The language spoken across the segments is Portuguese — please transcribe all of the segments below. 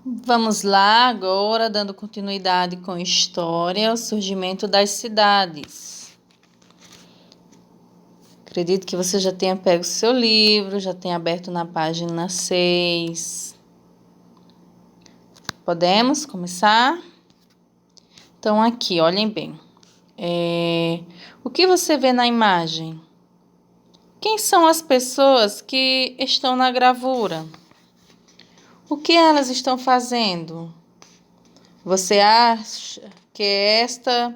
Vamos lá agora, dando continuidade com a história, o surgimento das cidades. Acredito que você já tenha pego o seu livro, já tenha aberto na página 6. Podemos começar? Então, aqui, olhem bem. O que você vê na imagem? Quem são as pessoas que estão na gravura? O que elas estão fazendo? Você acha que esta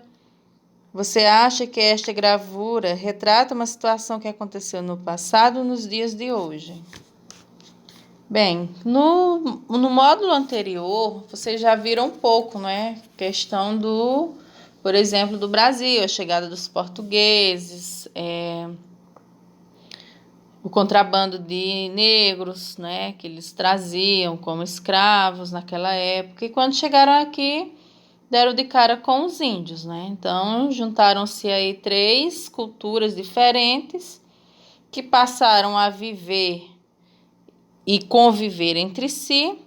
gravura retrata uma situação que aconteceu no passado ou nos dias de hoje? Bem, no módulo anterior, vocês já viram um pouco, né? Questão por exemplo, do Brasil, a chegada dos portugueses, o contrabando de negros, né? Que eles traziam como escravos naquela época. E quando chegaram aqui, deram de cara com os índios, né? Então, juntaram-se aí 3 culturas diferentes que passaram a viver e conviver entre si,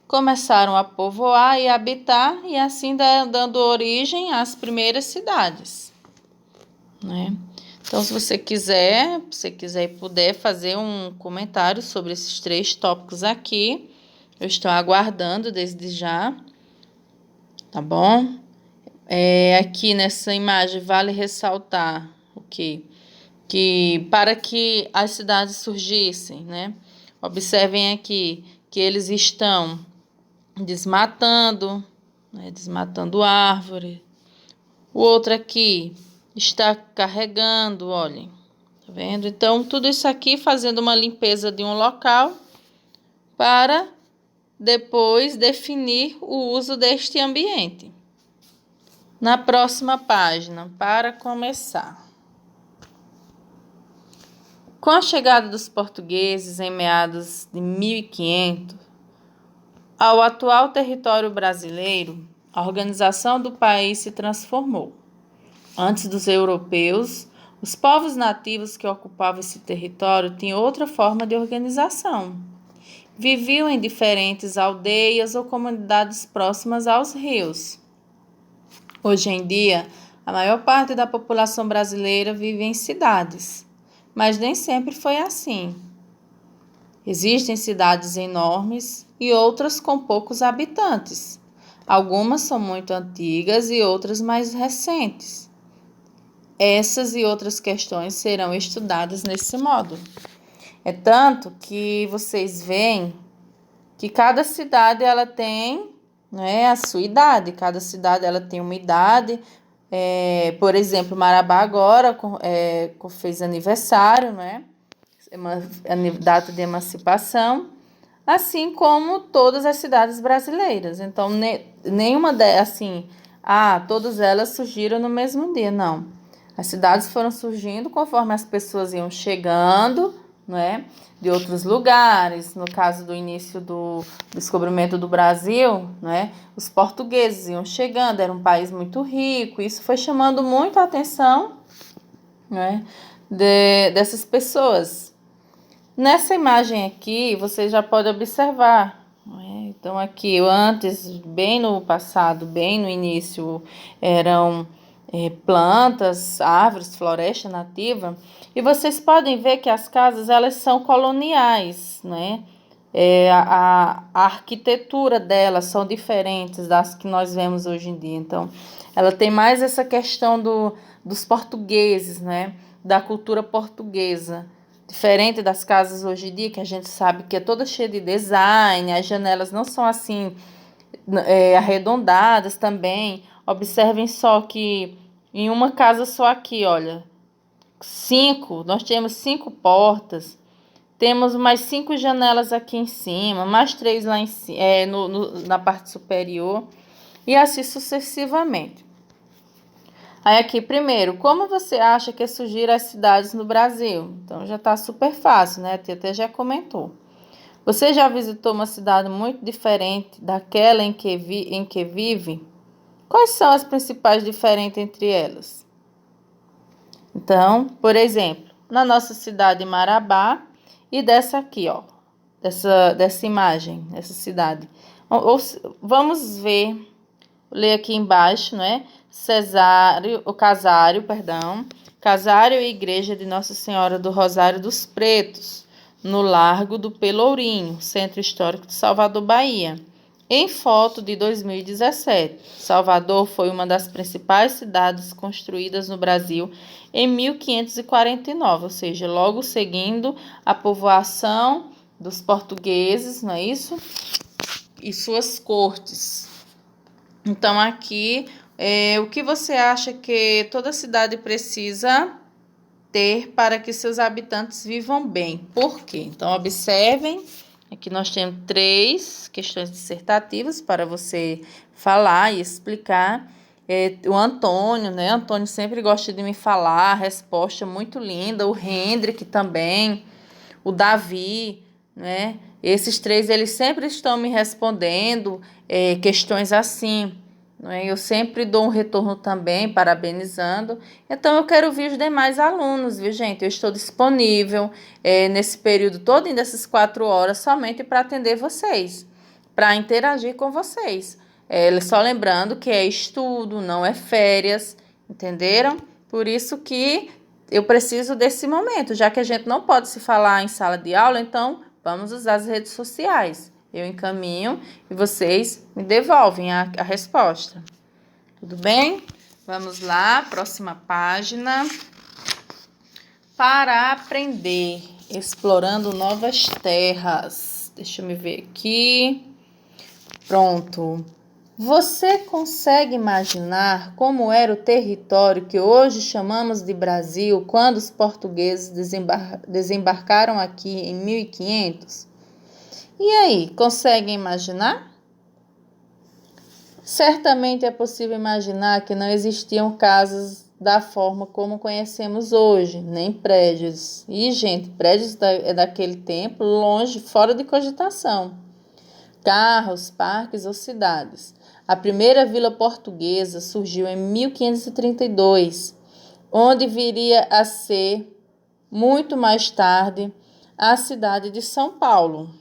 começaram a povoar e habitar e assim dando origem às primeiras cidades, né? Então, se você quiser e puder fazer um comentário sobre esses 3 tópicos aqui, eu estou aguardando desde já, tá bom? Aqui nessa imagem vale ressaltar o quê? Que para que as cidades surgissem, né? Observem aqui que eles estão desmatando, né? Desmatando árvore. O outro aqui está carregando, olhem, tá vendo? Então, tudo isso aqui fazendo uma limpeza de um local para depois definir o uso deste ambiente. Na próxima página, para começar. Com a chegada dos portugueses em meados de 1500, ao atual território brasileiro, a organização do país se transformou. Antes dos europeus, os povos nativos que ocupavam esse território tinham outra forma de organização. Viviam em diferentes aldeias ou comunidades próximas aos rios. Hoje em dia, a maior parte da população brasileira vive em cidades, mas nem sempre foi assim. Existem cidades enormes e outras com poucos habitantes. Algumas são muito antigas e outras mais recentes. Essas e outras questões serão estudadas nesse módulo. É tanto que vocês veem que cada cidade ela tem, né, a sua idade. Cada cidade ela tem uma idade. Por exemplo, Marabá agora fez aniversário, né? Data de emancipação, assim como todas as cidades brasileiras. Então, nenhuma delas, assim, todas elas surgiram no mesmo dia, não. As cidades foram surgindo conforme as pessoas iam chegando, né, de outros lugares. No caso do início do descobrimento do Brasil, né, os portugueses iam chegando, era um país muito rico, isso foi chamando muito a atenção, né, dessas pessoas. Nessa imagem aqui, você já pode observar, né? Então, aqui, antes, bem no passado, bem no início, eram plantas, árvores, floresta nativa. E vocês podem ver que as casas, elas são coloniais, né? A arquitetura delas são diferentes das que nós vemos hoje em dia. Então, ela tem mais essa questão dos portugueses, né? Da cultura portuguesa. Diferente das casas hoje em dia, que a gente sabe que é toda cheia de design, as janelas não são assim arredondadas também. Observem só que em uma casa só aqui, olha, nós temos 5 portas, temos mais 5 janelas aqui em cima, mais 3 lá em cima, na parte superior, e assim sucessivamente. Aí aqui, primeiro, como você acha que surgiram as cidades no Brasil? Então, já está super fácil, né? A tia até já comentou. Você já visitou uma cidade muito diferente daquela em que vive? Quais são as principais diferenças entre elas? Então, por exemplo, na nossa cidade de Marabá e dessa aqui, ó, dessa imagem, essa cidade. Vamos ver, ler aqui embaixo, né? Casário e Igreja de Nossa Senhora do Rosário dos Pretos, no Largo do Pelourinho, Centro Histórico de Salvador, Bahia. Em foto de 2017, Salvador foi uma das principais cidades construídas no Brasil em 1549, ou seja, logo seguindo a povoação dos portugueses, não é isso? E suas cortes. Então, aqui, o que você acha que toda cidade precisa ter para que seus habitantes vivam bem? Por quê? Então, observem. Aqui nós temos 3 questões dissertativas para você falar e explicar. O Antônio, né? Antônio sempre gosta de me falar, resposta muito linda. O Hendrik também, o Davi, né? Esses 3, eles sempre estão me respondendo questões assim, não é? Eu sempre dou um retorno também, parabenizando. Então, eu quero ouvir os demais alunos, viu, gente? Eu estou disponível nesse período todo, dessas 4 horas, somente para atender vocês, para interagir com vocês. Só lembrando que é estudo, não é férias, entenderam? Por isso que eu preciso desse momento, já que a gente não pode se falar em sala de aula, então vamos usar as redes sociais. Eu encaminho e vocês me devolvem a resposta. Tudo bem? Vamos lá, próxima página. Para aprender, explorando novas terras. Deixa eu me ver aqui. Pronto. Você consegue imaginar como era o território que hoje chamamos de Brasil quando os portugueses desembarcaram aqui em 1500? E aí, conseguem imaginar? Certamente é possível imaginar que não existiam casas da forma como conhecemos hoje, nem prédios. E, gente, prédios daquele tempo, longe, fora de cogitação. Carros, parques ou cidades. A primeira vila portuguesa surgiu em 1532, onde viria a ser, muito mais tarde, a cidade de São Paulo.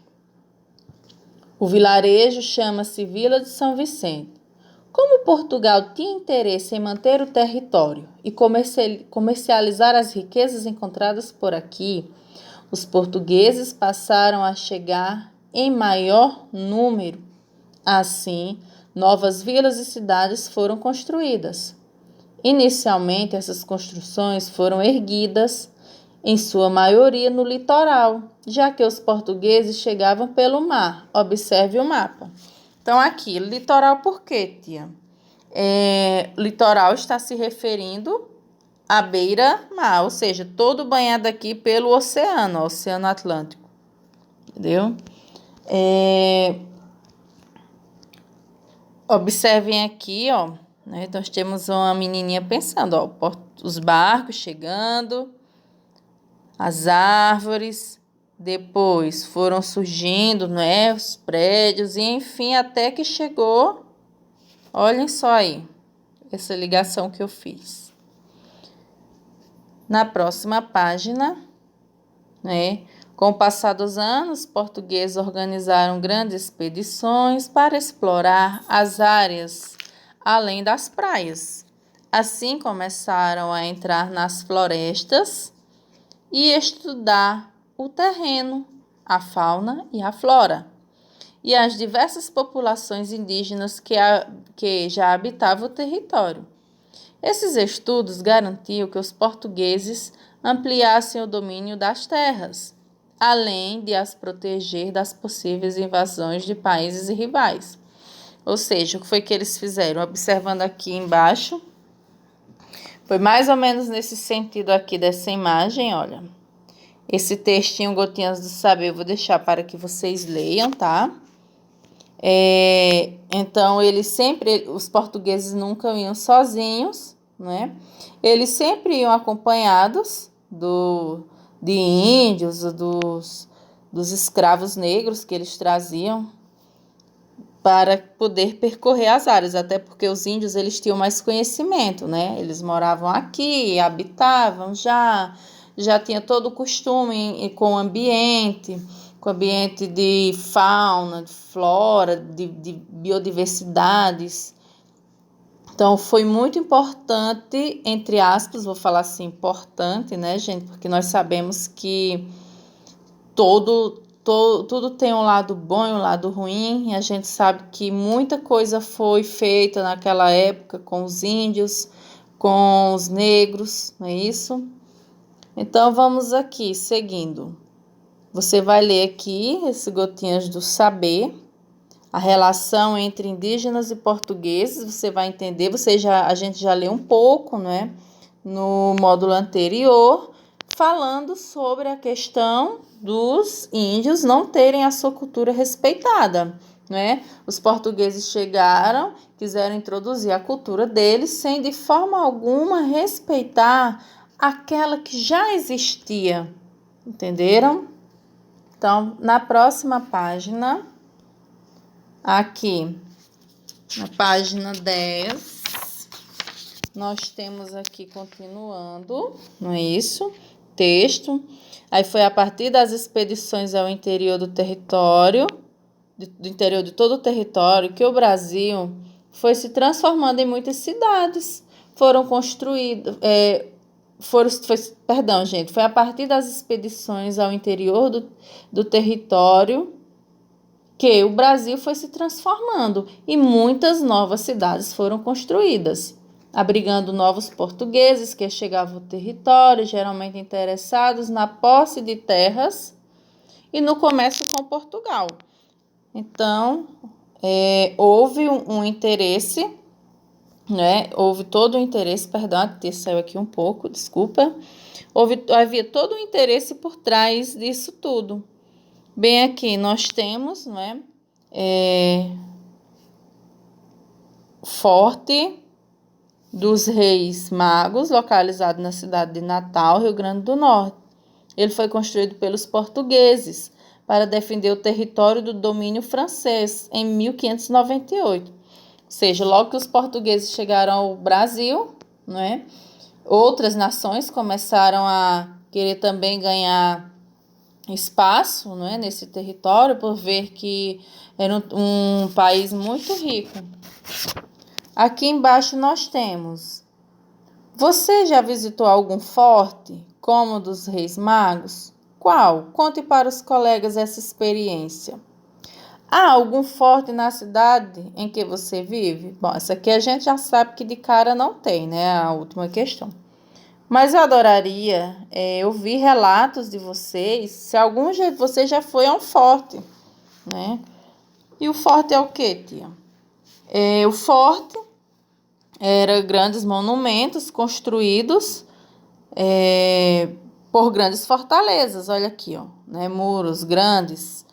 O vilarejo chama-se Vila de São Vicente. Como Portugal tinha interesse em manter o território e comercializar as riquezas encontradas por aqui, os portugueses passaram a chegar em maior número. Assim, novas vilas e cidades foram construídas. Inicialmente, essas construções foram erguidas, em sua maioria no litoral, já que os portugueses chegavam pelo mar. Observe o mapa. Então, aqui, litoral por quê, tia? Litoral está se referindo à beira-mar, ou seja, todo banhado aqui pelo Oceano Atlântico. Entendeu? Observem aqui, ó, né? Nós temos uma menininha pensando, ó, os barcos chegando, as árvores, depois foram surgindo, né, os prédios e enfim até que chegou. Olhem só aí essa ligação que eu fiz. Na próxima página, né? Com o passar dos anos, os portugueses organizaram grandes expedições para explorar as áreas além das praias. Assim começaram a entrar nas florestas e estudar o terreno, a fauna e a flora, e as diversas populações indígenas que já habitavam o território. Esses estudos garantiam que os portugueses ampliassem o domínio das terras, além de as proteger das possíveis invasões de países rivais. Ou seja, o que foi que eles fizeram? Observando aqui embaixo, foi mais ou menos nesse sentido aqui dessa imagem, olha. Esse textinho, Gotinhas do Saber, eu vou deixar para que vocês leiam, tá? Então, os portugueses nunca iam sozinhos, né? Eles sempre iam acompanhados de índios, dos escravos negros que eles traziam para poder percorrer as áreas, até porque os índios eles tinham mais conhecimento, né? Eles moravam aqui, habitavam já tinha todo o costume com o ambiente. com ambiente de fauna, de flora, de biodiversidades. Então, foi muito importante, entre aspas, vou falar assim, importante, né, gente? Porque nós sabemos que tudo tem um lado bom e um lado ruim, e a gente sabe que muita coisa foi feita naquela época com os índios, com os negros, não é isso? Então, vamos aqui, seguindo. Você vai ler aqui, esse Gotinhas do Saber, a relação entre indígenas e portugueses, você vai entender, a gente já leu um pouco, né, no módulo anterior, falando sobre a questão dos índios não terem a sua cultura respeitada, né? Os portugueses chegaram, quiseram introduzir a cultura deles sem de forma alguma respeitar aquela que já existia, entenderam? Então, na próxima página, aqui, na página 10, nós temos aqui, continuando, não é isso? Texto. Aí foi a partir das expedições ao interior do território, do interior de todo o território, que o Brasil foi se transformando em muitas cidades. Foram construídas, foi a partir das expedições ao interior do território que o Brasil foi se transformando e muitas novas cidades foram construídas, abrigando novos portugueses que chegavam ao território, geralmente interessados na posse de terras e no comércio com Portugal. Então, houve um interesse, né? Houve todo o interesse, perdão, a T saiu aqui um pouco, desculpa. Havia todo o interesse por trás disso tudo. Bem, aqui nós temos, né, Forte dos Reis Magos, localizado na cidade de Natal, Rio Grande do Norte. Ele foi construído pelos portugueses para defender o território do domínio francês em 1598. Ou seja, logo que os portugueses chegaram ao Brasil, né, outras nações começaram a querer também ganhar espaço, né, nesse território, por ver que era um país muito rico. Aqui embaixo nós temos: você já visitou algum forte, como o dos Reis Magos? Qual? Conte para os colegas essa experiência. Há algum forte na cidade em que você vive? Bom, essa aqui a gente já sabe que de cara não tem, né? A última questão. Mas eu adoraria ouvir relatos de vocês, se algum dia você já foi a um forte, né? E o forte é o quê, tia? O forte era grandes monumentos construídos por grandes fortalezas. Olha aqui, ó, né? Muros grandes.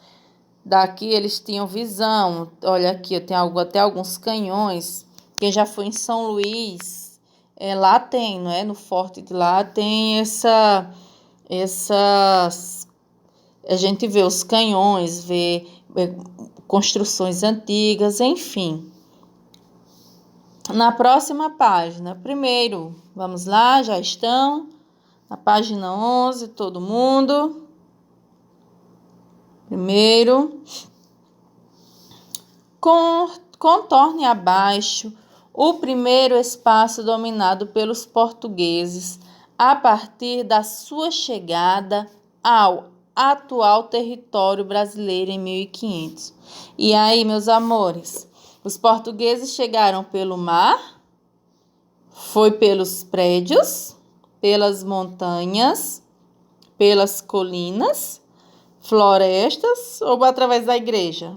Daqui eles tinham visão. Olha aqui, tem até alguns canhões. Quem já foi em São Luís, lá tem, não é? No forte de lá tem a gente vê os canhões, vê construções antigas, enfim. Na próxima página, primeiro, vamos lá, já estão na página 11, todo mundo. Primeiro, contorne abaixo o primeiro espaço dominado pelos portugueses a partir da sua chegada ao atual território brasileiro em 1500. E aí, meus amores, os portugueses chegaram pelo mar, foi pelos prédios, pelas montanhas, pelas colinas, florestas ou através da igreja?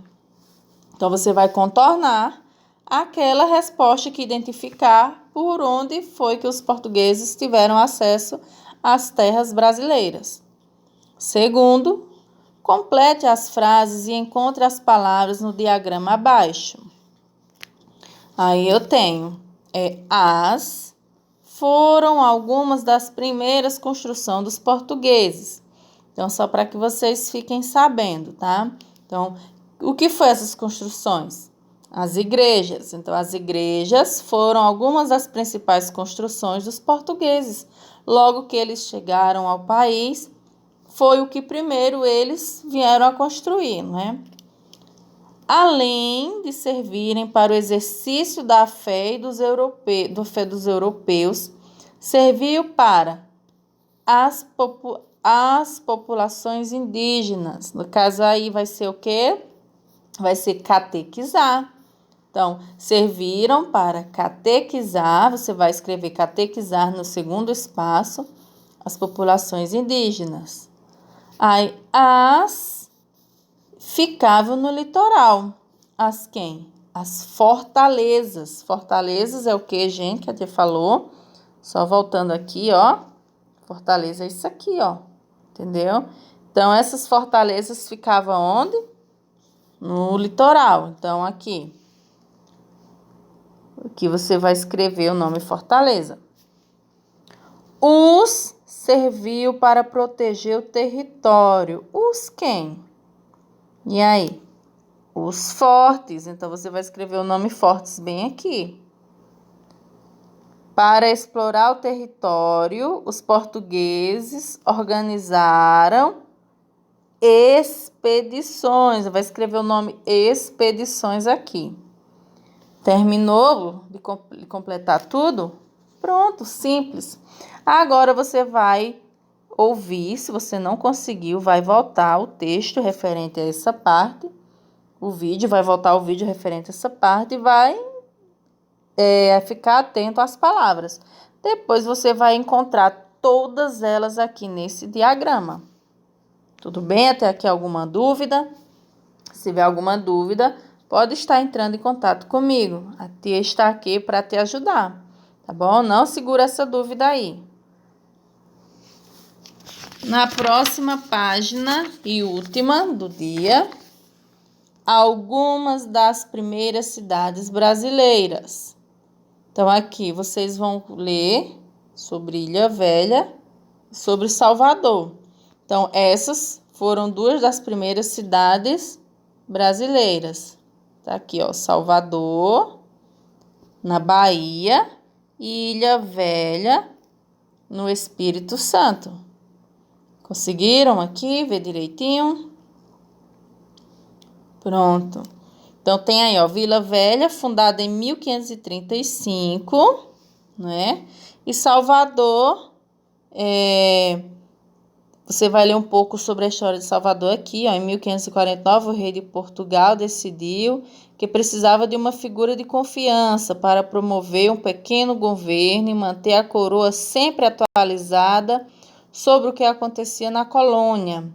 Então, você vai contornar aquela resposta que identificar por onde foi que os portugueses tiveram acesso às terras brasileiras. Segundo, complete as frases e encontre as palavras no diagrama abaixo. Aí eu tenho, as foram algumas das primeiras construções dos portugueses. Então, só para que vocês fiquem sabendo, tá? Então, o que foi essas construções? As igrejas. Então, as igrejas foram algumas das principais construções dos portugueses. Logo que eles chegaram ao país, foi o que primeiro eles vieram a construir, né? Além de servirem para o exercício da fé dos europeus, serviu para as populações indígenas. No caso aí vai ser o quê? Vai ser catequizar. Então, serviram para catequizar, você vai escrever catequizar no segundo espaço, as populações indígenas. Aí, as ficavam no litoral. As quem? As fortalezas. Fortalezas é o que, gente, que a tia falou? Só voltando aqui, ó. Fortaleza é isso aqui, ó. Entendeu? Então, essas fortalezas ficavam onde? No litoral. Então, aqui você vai escrever o nome Fortaleza. Os serviu para proteger o território. Os quem? E aí? Os fortes. Então, você vai escrever o nome Fortes bem aqui. Para explorar o território, os portugueses organizaram expedições. Vai escrever o nome expedições aqui. Terminou de completar tudo? Pronto, simples. Agora você vai ouvir, se você não conseguiu, vai voltar o texto referente a essa parte. Vai voltar o vídeo referente a essa parte e vai ficar atento às palavras. Depois você vai encontrar todas elas aqui nesse diagrama. Tudo bem? Até aqui alguma dúvida? Se tiver alguma dúvida, pode estar entrando em contato comigo. A tia está aqui para te ajudar, tá bom? Não segura essa dúvida aí. Na próxima página e última do dia, algumas das primeiras cidades brasileiras. Então, aqui vocês vão ler sobre Ilha Velha e sobre Salvador. Então, essas foram duas das primeiras cidades brasileiras. Tá aqui, ó, Salvador, na Bahia, e Ilha Velha, no Espírito Santo. Conseguiram aqui ver direitinho? Pronto. Então, tem aí, ó, Vila Velha, fundada em 1535, né? E Salvador, você vai ler um pouco sobre a história de Salvador aqui, ó. Em 1549, o rei de Portugal decidiu que precisava de uma figura de confiança para promover um pequeno governo e manter a coroa sempre atualizada sobre o que acontecia na colônia,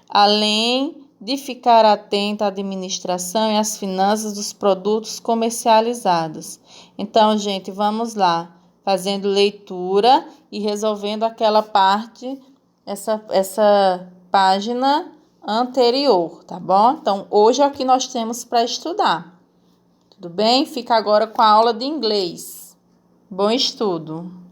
além de ficar atenta à administração e às finanças dos produtos comercializados. Então, gente, vamos lá, fazendo leitura e resolvendo aquela parte, essa página anterior, tá bom? Então, hoje é o que nós temos para estudar. Tudo bem? Fica agora com a aula de inglês. Bom estudo!